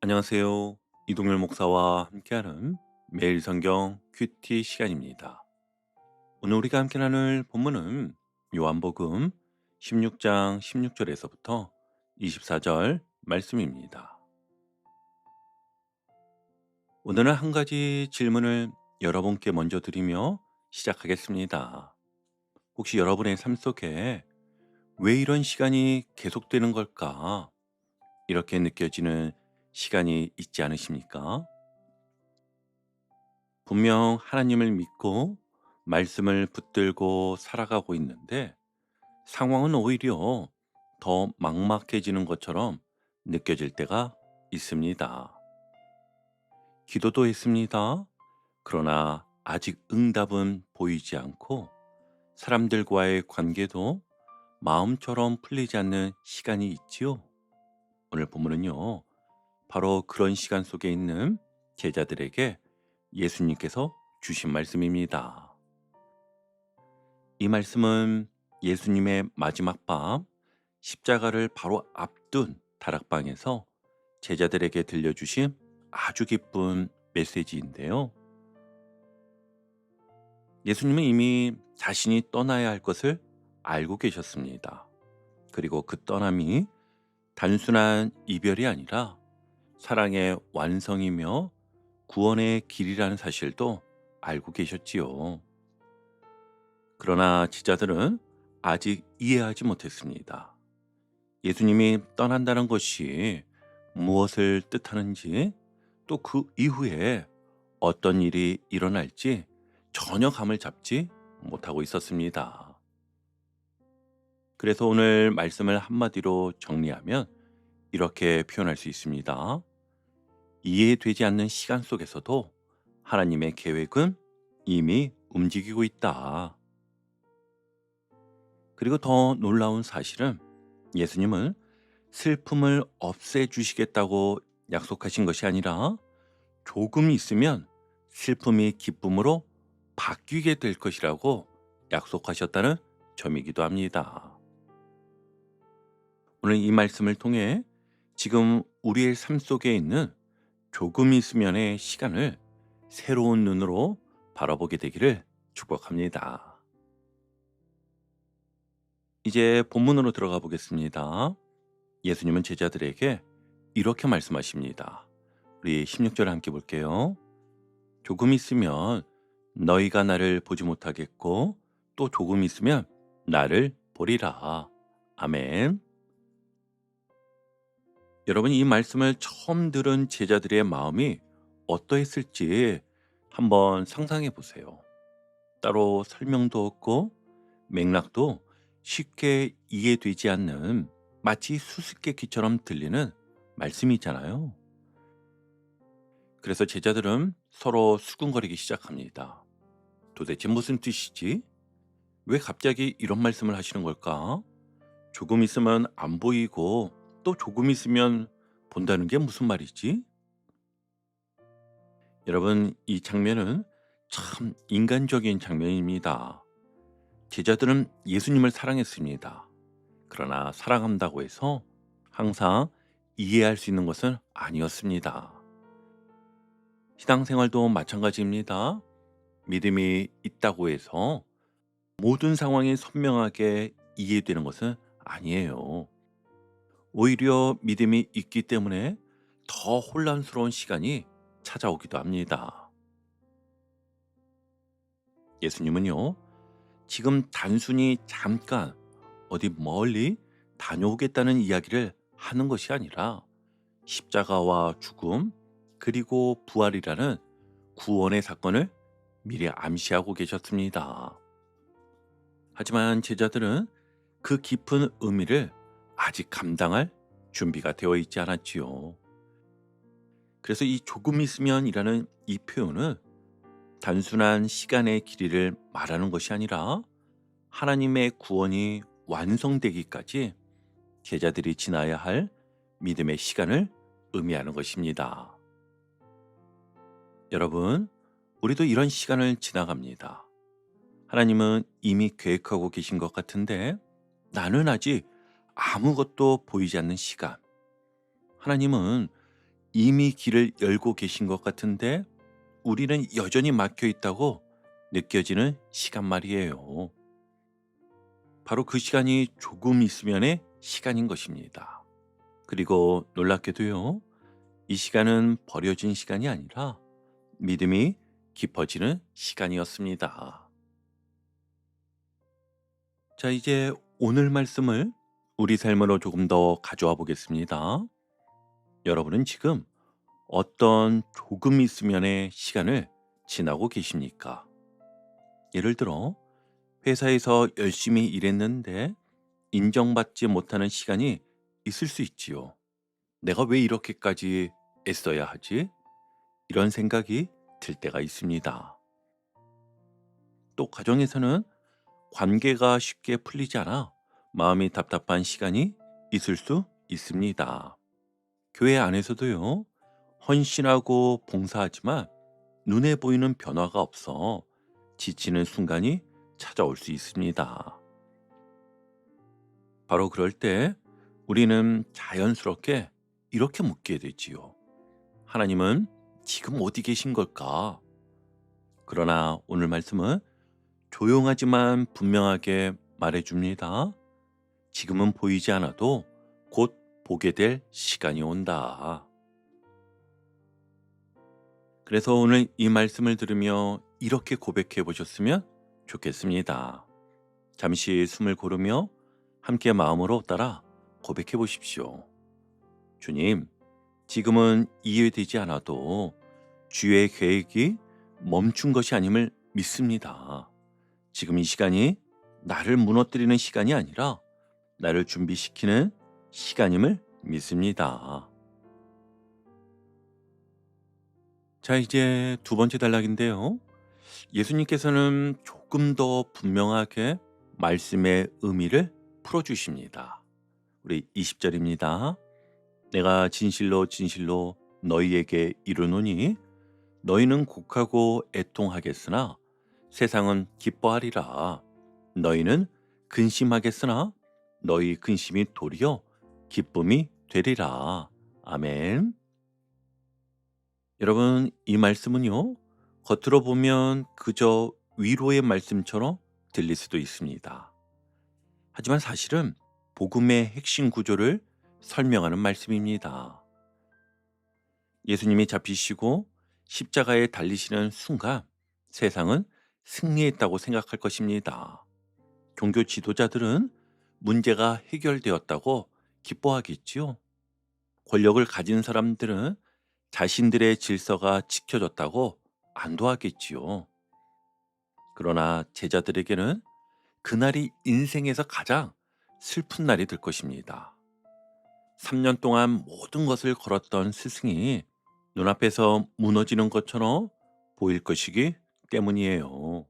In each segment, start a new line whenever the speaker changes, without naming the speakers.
안녕하세요. 이동열 목사와 함께하는 매일 성경 큐티 시간입니다. 오늘 우리가 함께 나눌 본문은 요한복음 16장 16절에서부터 24절 말씀입니다. 오늘은 한 가지 질문을 여러분께 먼저 드리며 시작하겠습니다. 혹시 여러분의 삶 속에 왜 이런 시간이 계속되는 걸까? 이렇게 느껴지는 시간이 있지 않으십니까? 분명 하나님을 믿고 말씀을 붙들고 살아가고 있는데 상황은 오히려 더 막막해지는 것처럼 느껴질 때가 있습니다. 기도도 했습니다. 그러나 아직 응답은 보이지 않고 사람들과의 관계도 마음처럼 풀리지 않는 시간이 있지요. 오늘 본문은요, 바로 그런 시간 속에 있는 제자들에게 예수님께서 주신 말씀입니다. 이 말씀은 예수님의 마지막 밤 십자가를 바로 앞둔 다락방에서 제자들에게 들려주신 아주 기쁜 메시지인데요. 예수님은 이미 자신이 떠나야 할 것을 알고 계셨습니다. 그리고 그 떠남이 단순한 이별이 아니라 사랑의 완성이며 구원의 길이라는 사실도 알고 계셨지요. 그러나 제자들은 아직 이해하지 못했습니다. 예수님이 떠난다는 것이 무엇을 뜻하는지, 또 그 이후에 어떤 일이 일어날지 전혀 감을 잡지 못하고 있었습니다. 그래서 오늘 말씀을 한마디로 정리하면 이렇게 표현할 수 있습니다. 이해되지 않는 시간 속에서도 하나님의 계획은 이미 움직이고 있다. 그리고 더 놀라운 사실은 예수님은 슬픔을 없애주시겠다고 약속하신 것이 아니라 조금 있으면 슬픔이 기쁨으로 바뀌게 될 것이라고 약속하셨다는 점이기도 합니다. 오늘 이 말씀을 통해 지금 우리의 삶 속에 있는 조금 있으면의 시간을 새로운 눈으로 바라보게 되기를 축복합니다. 이제 본문으로 들어가 보겠습니다. 예수님은 제자들에게 이렇게 말씀하십니다. 우리 16절 함께 볼게요. 조금 있으면 너희가 나를 보지 못하겠고 또 조금 있으면 나를 보리라. 아멘. 여러분, 이 말씀을 처음 들은 제자들의 마음이 어떠했을지 한번 상상해 보세요. 따로 설명도 없고 맥락도 쉽게 이해되지 않는 마치 수수께끼처럼 들리는 말씀이잖아요. 그래서 제자들은 서로 수군거리기 시작합니다. 도대체 무슨 뜻이지? 왜 갑자기 이런 말씀을 하시는 걸까? 조금 있으면 안 보이고 또 조금 있으면 본다는 게 무슨 말이지? 여러분, 이 장면은 참 인간적인 장면입니다. 제자들은 예수님을 사랑했습니다. 그러나 사랑한다고 해서 항상 이해할 수 있는 것은 아니었습니다. 신앙생활도 마찬가지입니다. 믿음이 있다고 해서 모든 상황이 선명하게 이해되는 것은 아니에요. 오히려 믿음이 있기 때문에 더 혼란스러운 시간이 찾아오기도 합니다. 예수님은요, 지금 단순히 잠깐 어디 멀리 다녀오겠다는 이야기를 하는 것이 아니라 십자가와 죽음, 그리고 부활이라는 구원의 사건을 미리 암시하고 계셨습니다. 하지만 제자들은 그 깊은 의미를 아직 감당할 준비가 되어 있지 않았지요. 그래서 이 조금 있으면이라는 이 표현은 단순한 시간의 길이를 말하는 것이 아니라 하나님의 구원이 완성되기까지 제자들이 지나야 할 믿음의 시간을 의미하는 것입니다. 여러분, 우리도 이런 시간을 지나갑니다. 하나님은 이미 계획하고 계신 것 같은데 나는 아직 아무것도 보이지 않는 시간. 하나님은 이미 길을 열고 계신 것 같은데 우리는 여전히 막혀 있다고 느껴지는 시간 말이에요. 바로 그 시간이 조금 있으면의 시간인 것입니다. 그리고 놀랍게도요, 이 시간은 버려진 시간이 아니라 믿음이 깊어지는 시간이었습니다. 자, 이제 오늘 말씀을 우리 삶으로 조금 더 가져와 보겠습니다. 여러분은 지금 어떤 조금 있으면의 시간을 지나고 계십니까? 예를 들어, 회사에서 열심히 일했는데 인정받지 못하는 시간이 있을 수 있지요. 내가 왜 이렇게까지 애써야 하지? 이런 생각이 들 때가 있습니다. 또 가정에서는 관계가 쉽게 풀리지 않아 마음이 답답한 시간이 있을 수 있습니다. 교회 안에서도요, 헌신하고 봉사하지만 눈에 보이는 변화가 없어 지치는 순간이 찾아올 수 있습니다. 바로 그럴 때 우리는 자연스럽게 이렇게 묻게 되지요. 하나님은 지금 어디 계신 걸까? 그러나 오늘 말씀은 조용하지만 분명하게 말해줍니다. 지금은 보이지 않아도 곧 보게 될 시간이 온다. 그래서 오늘 이 말씀을 들으며 이렇게 고백해 보셨으면 좋겠습니다. 잠시 숨을 고르며 함께 마음으로 따라 고백해 보십시오. 주님, 지금은 이해되지 않아도 주의 계획이 멈춘 것이 아님을 믿습니다. 지금 이 시간이 나를 무너뜨리는 시간이 아니라 나를 준비시키는 시간임을 믿습니다. 자, 이제 두 번째 단락인데요. 예수님께서는 조금 더 분명하게 말씀의 의미를 풀어주십니다. 우리 20절입니다. 내가 진실로 진실로 너희에게 이르노니 너희는 곡하고 애통하겠으나 세상은 기뻐하리라. 너희는 근심하겠으나 너희 근심이 도리어 기쁨이 되리라. 아멘. 여러분, 이 말씀은요, 겉으로 보면 그저 위로의 말씀처럼 들릴 수도 있습니다. 하지만 사실은 복음의 핵심 구조를 설명하는 말씀입니다. 예수님이 잡히시고 십자가에 달리시는 순간 세상은 승리했다고 생각할 것입니다. 종교 지도자들은 문제가 해결되었다고 기뻐하겠지요. 권력을 가진 사람들은 자신들의 질서가 지켜졌다고 안도하겠지요. 그러나 제자들에게는 그날이 인생에서 가장 슬픈 날이 될 것입니다. 3년 동안 모든 것을 걸었던 스승이 눈앞에서 무너지는 것처럼 보일 것이기 때문이에요.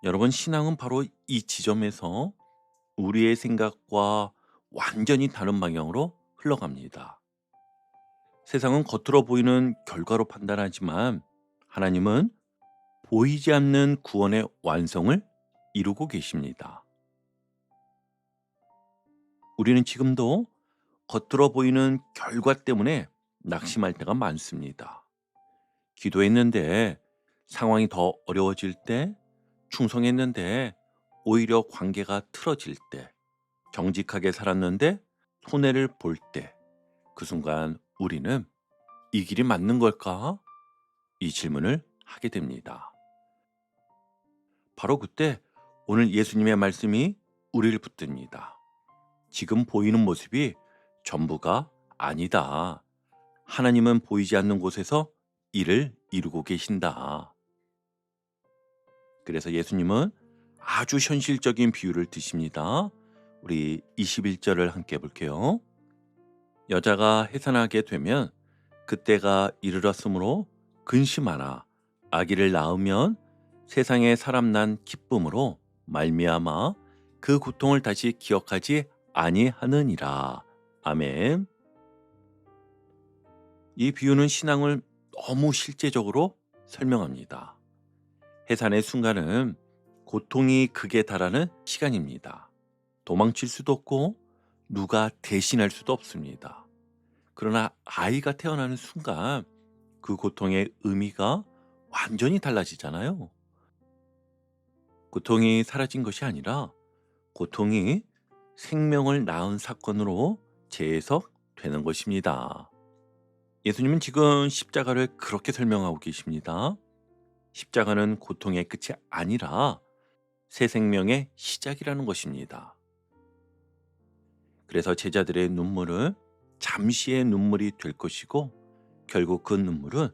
여러분, 신앙은 바로 이 지점에서 우리의 생각과 완전히 다른 방향으로 흘러갑니다. 세상은 겉으로 보이는 결과로 판단하지만 하나님은 보이지 않는 구원의 완성을 이루고 계십니다. 우리는 지금도 겉으로 보이는 결과 때문에 낙심할 때가 많습니다. 기도했는데 상황이 더 어려워질 때, 충성했는데 오히려 관계가 틀어질 때, 정직하게 살았는데 손해를 볼 때, 그 순간 우리는 이 길이 맞는 걸까? 이 질문을 하게 됩니다. 바로 그때 오늘 예수님의 말씀이 우리를 붙듭니다. 지금 보이는 모습이 전부가 아니다. 하나님은 보이지 않는 곳에서 일을 이루고 계신다. 그래서 예수님은 아주 현실적인 비유를 드십니다. 우리 21절을 함께 볼게요. 여자가 해산하게 되면 그때가 이르렀으므로 근심하나 아기를 낳으면 세상에 사람 난 기쁨으로 말미암아 그 고통을 다시 기억하지 아니하느니라. 아멘. 이 비유는 신앙을 너무 실제적으로 설명합니다. 해산의 순간은 고통이 극에 달하는 시간입니다. 도망칠 수도 없고 누가 대신할 수도 없습니다. 그러나 아이가 태어나는 순간 그 고통의 의미가 완전히 달라지잖아요. 고통이 사라진 것이 아니라 고통이 생명을 낳은 사건으로 재해석되는 것입니다. 예수님은 지금 십자가를 그렇게 설명하고 계십니다. 십자가는 고통의 끝이 아니라 새 생명의 시작이라는 것입니다. 그래서 제자들의 눈물은 잠시의 눈물이 될 것이고 결국 그 눈물은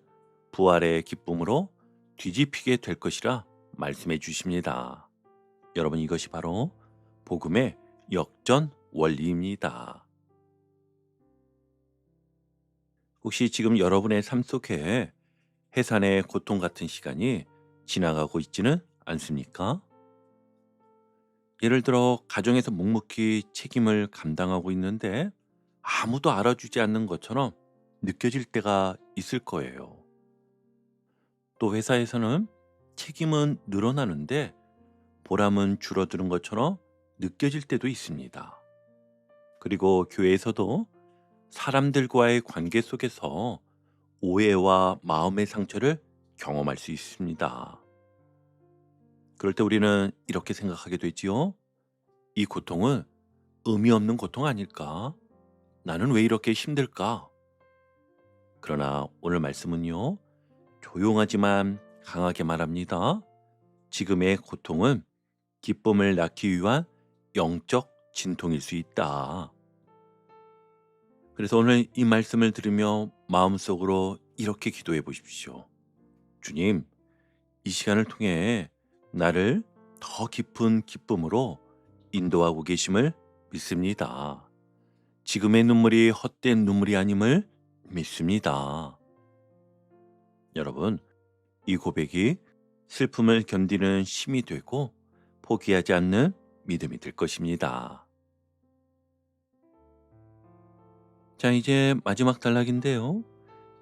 부활의 기쁨으로 뒤집히게 될 것이라 말씀해 주십니다. 여러분, 이것이 바로 복음의 역전 원리입니다. 혹시 지금 여러분의 삶 속에 해산의 고통 같은 시간이 지나가고 있지는 않습니까? 예를 들어 가정에서 묵묵히 책임을 감당하고 있는데 아무도 알아주지 않는 것처럼 느껴질 때가 있을 거예요. 또 회사에서는 책임은 늘어나는데 보람은 줄어드는 것처럼 느껴질 때도 있습니다. 그리고 교회에서도 사람들과의 관계 속에서 오해와 마음의 상처를 경험할 수 있습니다. 그럴 때 우리는 이렇게 생각하게 되지요. 이 고통은 의미 없는 고통 아닐까? 나는 왜 이렇게 힘들까? 그러나 오늘 말씀은요, 조용하지만 강하게 말합니다. 지금의 고통은 기쁨을 낳기 위한 영적 진통일 수 있다. 그래서 오늘 이 말씀을 들으며 마음속으로 이렇게 기도해 보십시오. 주님, 이 시간을 통해 나를 더 깊은 기쁨으로 인도하고 계심을 믿습니다. 지금의 눈물이 헛된 눈물이 아님을 믿습니다. 여러분, 이 고백이 슬픔을 견디는 힘이 되고 포기하지 않는 믿음이 될 것입니다. 자, 이제 마지막 단락인데요.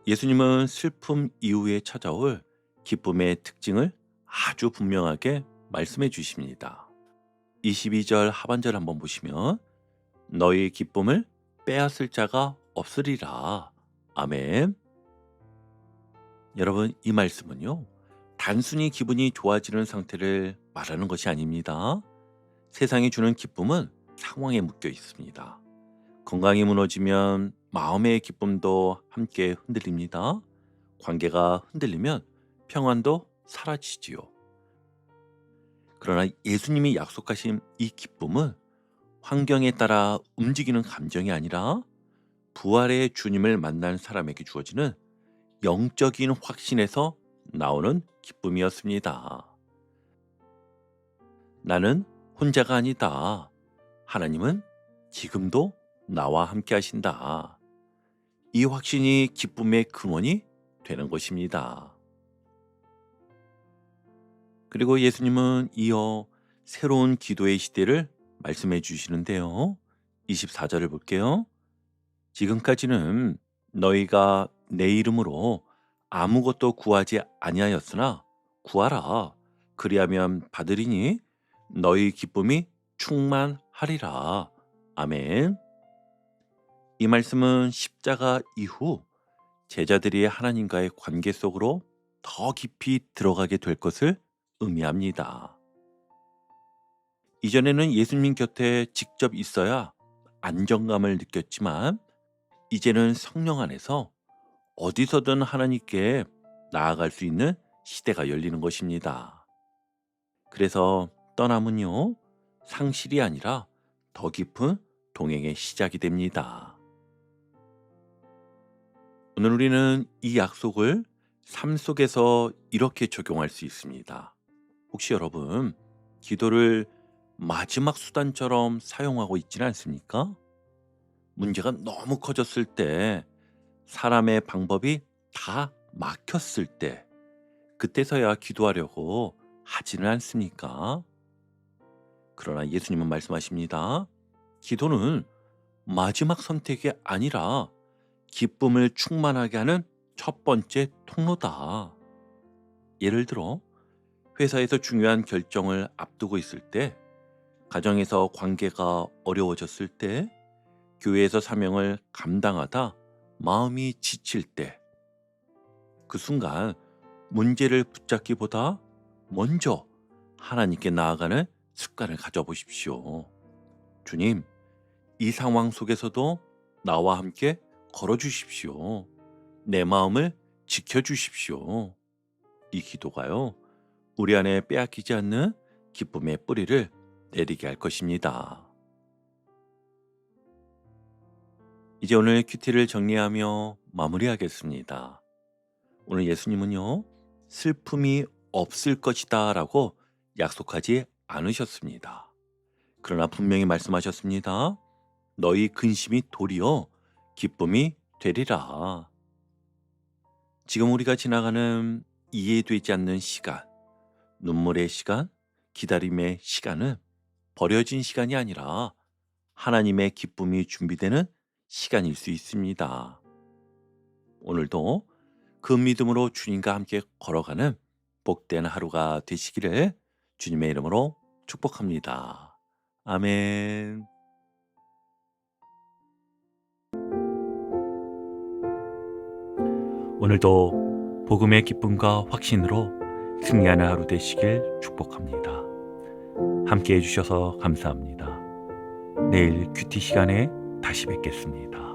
예수님은 슬픔 이후에 찾아올 기쁨의 특징을 아주 분명하게 말씀해 주십니다. 22절 하반절 한번 보시면 너희 기쁨을 빼앗을 자가 없으리라. 아멘. 여러분, 이 말씀은요, 단순히 기분이 좋아지는 상태를 말하는 것이 아닙니다. 세상이 주는 기쁨은 상황에 묶여 있습니다. 건강이 무너지면 마음의 기쁨도 함께 흔들립니다. 관계가 흔들리면 평안도 사라지지요. 그러나 예수님이 약속하신 이 기쁨은 환경에 따라 움직이는 감정이 아니라 부활의 주님을 만난 사람에게 주어지는 영적인 확신에서 나오는 기쁨이었습니다. 나는 혼자가 아니다. 하나님은 지금도 나와 함께 하신다. 이 확신이 기쁨의 근원이 되는 것입니다. 그리고 예수님은 이어 새로운 기도의 시대를 말씀해 주시는데요. 24절을 볼게요. 지금까지는 너희가 내 이름으로 아무것도 구하지 아니하였으나 구하라. 그리하면 받으리니 너희 기쁨이 충만하리라. 아멘. 이 말씀은 십자가 이후 제자들이 하나님과의 관계 속으로 더 깊이 들어가게 될 것을 의미합니다. 이전에는 예수님 곁에 직접 있어야 안정감을 느꼈지만 이제는 성령 안에서 어디서든 하나님께 나아갈 수 있는 시대가 열리는 것입니다. 그래서 떠남은요, 상실이 아니라 더 깊은 동행의 시작이 됩니다. 오늘 우리는 이 약속을 삶 속에서 이렇게 적용할 수 있습니다. 혹시 여러분, 기도를 마지막 수단처럼 사용하고 있지는 않습니까? 문제가 너무 커졌을 때, 사람의 방법이 다 막혔을 때, 그때서야 기도하려고 하지는 않습니까? 그러나 예수님은 말씀하십니다. 기도는 마지막 선택이 아니라 기쁨을 충만하게 하는 첫 번째 통로다. 예를 들어 회사에서 중요한 결정을 앞두고 있을 때, 가정에서 관계가 어려워졌을 때, 교회에서 사명을 감당하다 마음이 지칠 때, 그 순간 문제를 붙잡기보다 먼저 하나님께 나아가는 습관을 가져보십시오. 주님, 이 상황 속에서도 나와 함께 걸어주십시오. 내 마음을 지켜주십시오. 이 기도가요, 우리 안에 빼앗기지 않는 기쁨의 뿌리를 내리게 할 것입니다. 이제 오늘 큐티를 정리하며 마무리하겠습니다. 오늘 예수님은요, 슬픔이 없을 것이다 라고 약속하지 않으셨습니다. 그러나 분명히 말씀하셨습니다. 너희 근심이 도리어 기쁨이 되리라. 지금 우리가 지나가는 이해되지 않는 시간, 눈물의 시간, 기다림의 시간은 버려진 시간이 아니라 하나님의 기쁨이 준비되는 시간일 수 있습니다. 오늘도 그 믿음으로 주님과 함께 걸어가는 복된 하루가 되시기를 주님의 이름으로 축복합니다. 아멘. 오늘도 복음의 기쁨과 확신으로 승리하는 하루 되시길 축복합니다. 함께 해주셔서 감사합니다. 내일 큐티 시간에 다시 뵙겠습니다.